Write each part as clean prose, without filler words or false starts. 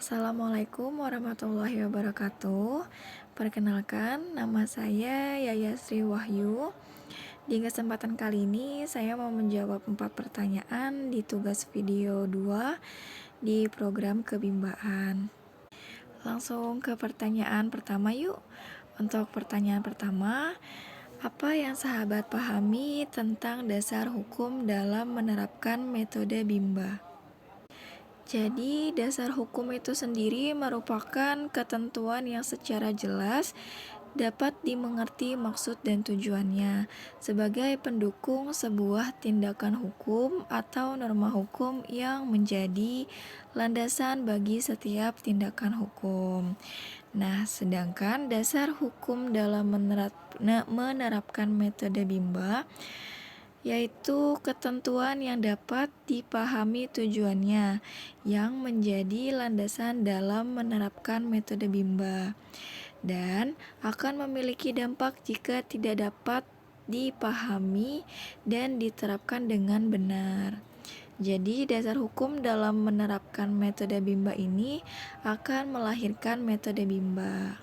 Assalamualaikum warahmatullahi wabarakatuh. Perkenalkan, nama saya Yaya Sri Wahyu. Di kesempatan kali ini, saya mau menjawab 4 pertanyaan di tugas video 2 di program kebimbaan. Langsung ke pertanyaan pertama yuk. Untuk pertanyaan pertama, apa yang sahabat pahami tentang dasar hukum dalam menerapkan metode Bimba? Jadi, dasar hukum itu sendiri merupakan ketentuan yang secara jelas dapat dimengerti maksud dan tujuannya sebagai pendukung sebuah tindakan hukum atau norma hukum yang menjadi landasan bagi setiap tindakan hukum. Nah, sedangkan dasar hukum dalam menerapkan metode Bimba yaitu ketentuan yang dapat dipahami tujuannya yang menjadi landasan dalam menerapkan metode Bimba dan akan memiliki dampak jika tidak dapat dipahami dan diterapkan dengan benar. Jadi, dasar hukum dalam menerapkan metode Bimba ini akan melahirkan metode Bimba.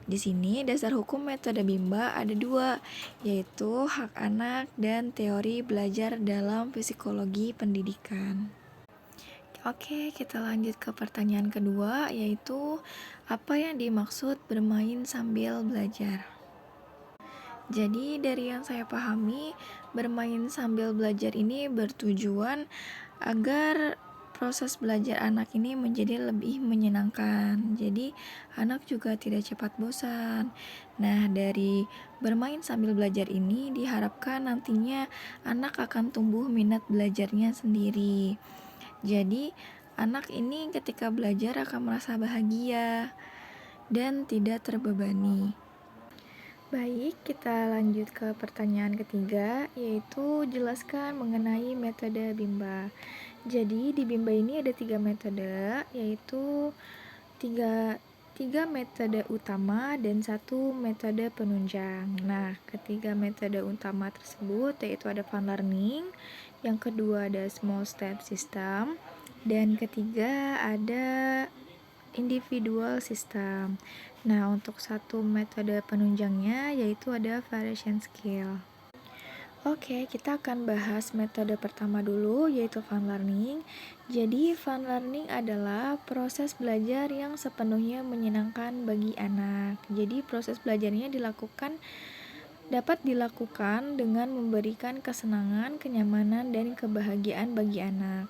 Di sini dasar hukum metode Bimba ada 2, yaitu hak anak dan teori belajar dalam psikologi pendidikan. Oke, kita lanjut ke pertanyaan kedua, yaitu apa yang dimaksud bermain sambil belajar? Jadi dari yang saya pahami, bermain sambil belajar ini bertujuan agar proses belajar anak ini menjadi lebih menyenangkan. Jadi anak juga tidak cepat bosan. Nah, dari bermain sambil belajar ini diharapkan nantinya anak akan tumbuh minat belajarnya sendiri. Jadi anak ini ketika belajar akan merasa bahagia dan tidak terbebani. Baik, kita lanjut ke pertanyaan ketiga, yaitu jelaskan mengenai metode Bimba. Jadi di Bimba ini ada 3 metode, yaitu tiga metode utama dan 1 metode penunjang. Nah, ketiga metode utama tersebut yaitu ada fun learning, yang kedua ada small step system, dan ketiga ada individual system. Nah, untuk 1 metode penunjangnya yaitu ada variation skill. Oke, kita akan bahas metode pertama dulu, yaitu fun learning. Jadi, fun learning adalah proses belajar yang sepenuhnya menyenangkan bagi anak. Jadi, proses belajarnya dapat dilakukan dengan memberikan kesenangan, kenyamanan, dan kebahagiaan bagi anak.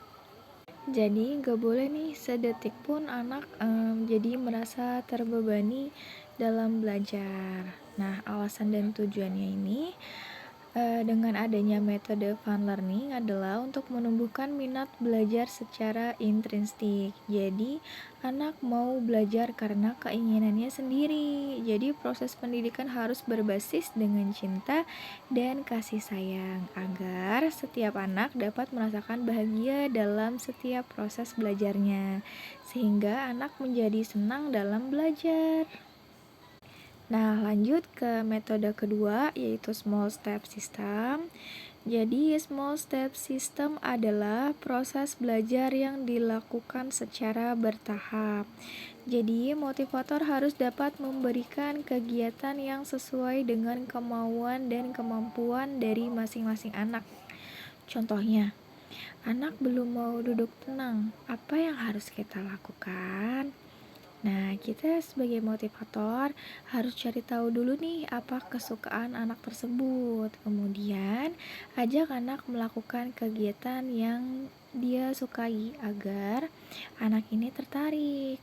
Jadi gak boleh nih sedetik pun anak jadi merasa terbebani dalam belajar. Nah, alasan dan tujuannya ini dengan adanya metode fun learning adalah untuk menumbuhkan minat belajar secara intrinsik. Jadi anak mau belajar karena keinginannya sendiri. Jadi proses pendidikan harus berbasis dengan cinta dan kasih sayang agar setiap anak dapat merasakan bahagia dalam setiap proses belajarnya, sehingga anak menjadi senang dalam belajar. Nah, lanjut ke metode kedua, yaitu small step system. Jadi, small step system adalah proses belajar yang dilakukan secara bertahap. Jadi, motivator harus dapat memberikan kegiatan yang sesuai dengan kemauan dan kemampuan dari masing-masing anak. Contohnya, anak belum mau duduk tenang, apa yang harus kita lakukan? Nah, kita sebagai motivator harus cari tahu dulu nih apa kesukaan anak tersebut. Kemudian, ajak anak melakukan kegiatan yang dia sukai agar anak ini tertarik.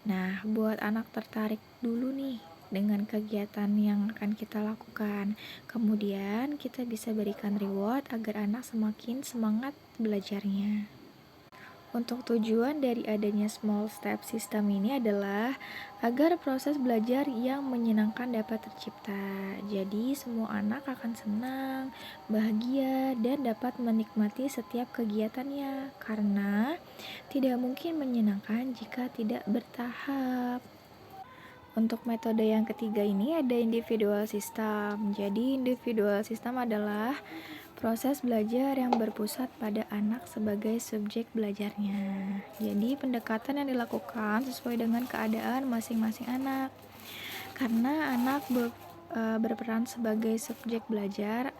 Nah, buat anak tertarik dulu nih dengan kegiatan yang akan kita lakukan. Kemudian, kita bisa berikan reward agar anak semakin semangat belajarnya. Untuk tujuan dari adanya small step system ini adalah agar proses belajar yang menyenangkan dapat tercipta. Jadi semua anak akan senang, bahagia, dan dapat menikmati setiap kegiatannya karena tidak mungkin menyenangkan jika tidak bertahap. Untuk metode yang ketiga ini ada individual system. Jadi individual system adalah Proses belajar yang berpusat pada anak sebagai subjek belajarnya. Jadi, pendekatan yang dilakukan sesuai dengan keadaan masing-masing anak. Karena anak berperan sebagai subjek belajar.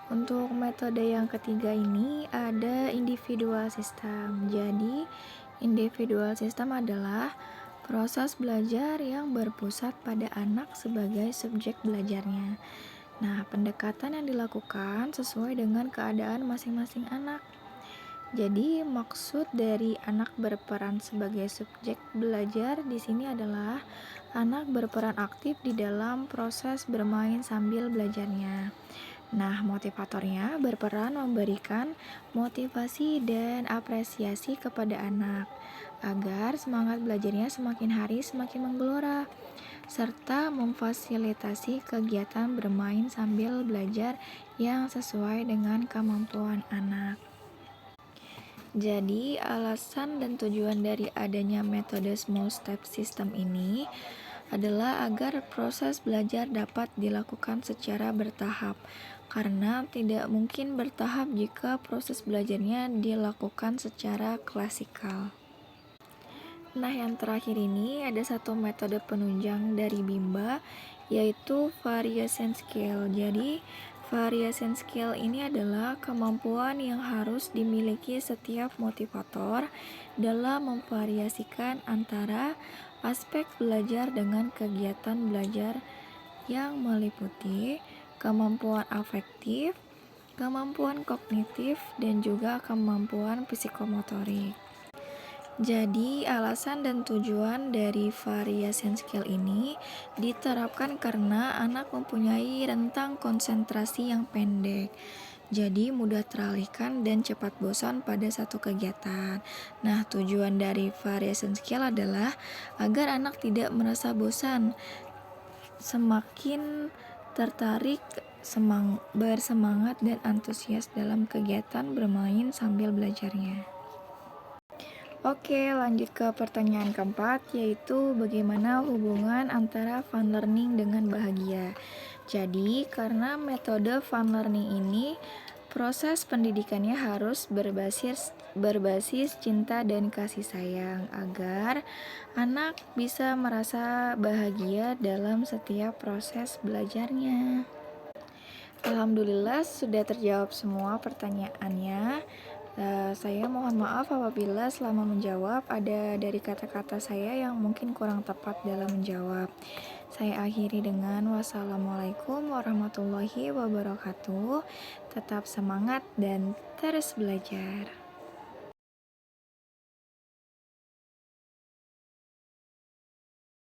Untuk metode yang ketiga ini ada individual system. Jadi, individual system adalah proses belajar yang berpusat pada anak sebagai subjek belajarnya. Nah, pendekatan yang dilakukan sesuai dengan keadaan masing-masing anak. Jadi, maksud dari anak berperan sebagai subjek belajar di sini adalah anak berperan aktif di dalam proses bermain sambil belajarnya. Nah, motivatornya berperan memberikan motivasi dan apresiasi kepada anak agar semangat belajarnya semakin hari semakin menggelora, serta memfasilitasi kegiatan bermain sambil belajar yang sesuai dengan kemampuan anak. Jadi, alasan dan tujuan dari adanya metode small step system ini adalah agar proses belajar dapat dilakukan secara bertahap, karena tidak mungkin bertahap jika proses belajarnya dilakukan secara klasikal. Nah, yang terakhir ini ada satu metode penunjang dari Bimba, yaitu variation skill. Jadi, variation skill ini adalah kemampuan yang harus dimiliki setiap motivator dalam memvariasikan antara aspek belajar dengan kegiatan belajar yang meliputi kemampuan afektif, kemampuan kognitif, dan juga kemampuan psikomotorik. Jadi, alasan dan tujuan dari variation skill ini diterapkan karena anak mempunyai rentang konsentrasi yang pendek. Jadi, mudah teralihkan dan cepat bosan pada satu kegiatan. Nah, tujuan dari variation skill adalah agar anak tidak merasa bosan, semakin tertarik, bersemangat, dan antusias dalam kegiatan bermain sambil belajarnya. Oke, lanjut ke pertanyaan keempat, yaitu bagaimana hubungan antara fun learning dengan bahagia. Jadi, karena metode fun learning ini, proses pendidikannya harus berbasis cinta dan kasih sayang, agar anak bisa merasa bahagia dalam setiap proses belajarnya. Alhamdulillah sudah terjawab semua pertanyaannya. Saya mohon maaf apabila selama menjawab ada dari kata-kata saya yang mungkin kurang tepat dalam menjawab. Saya akhiri dengan wassalamualaikum warahmatullahi wabarakatuh. Tetap semangat dan terus belajar.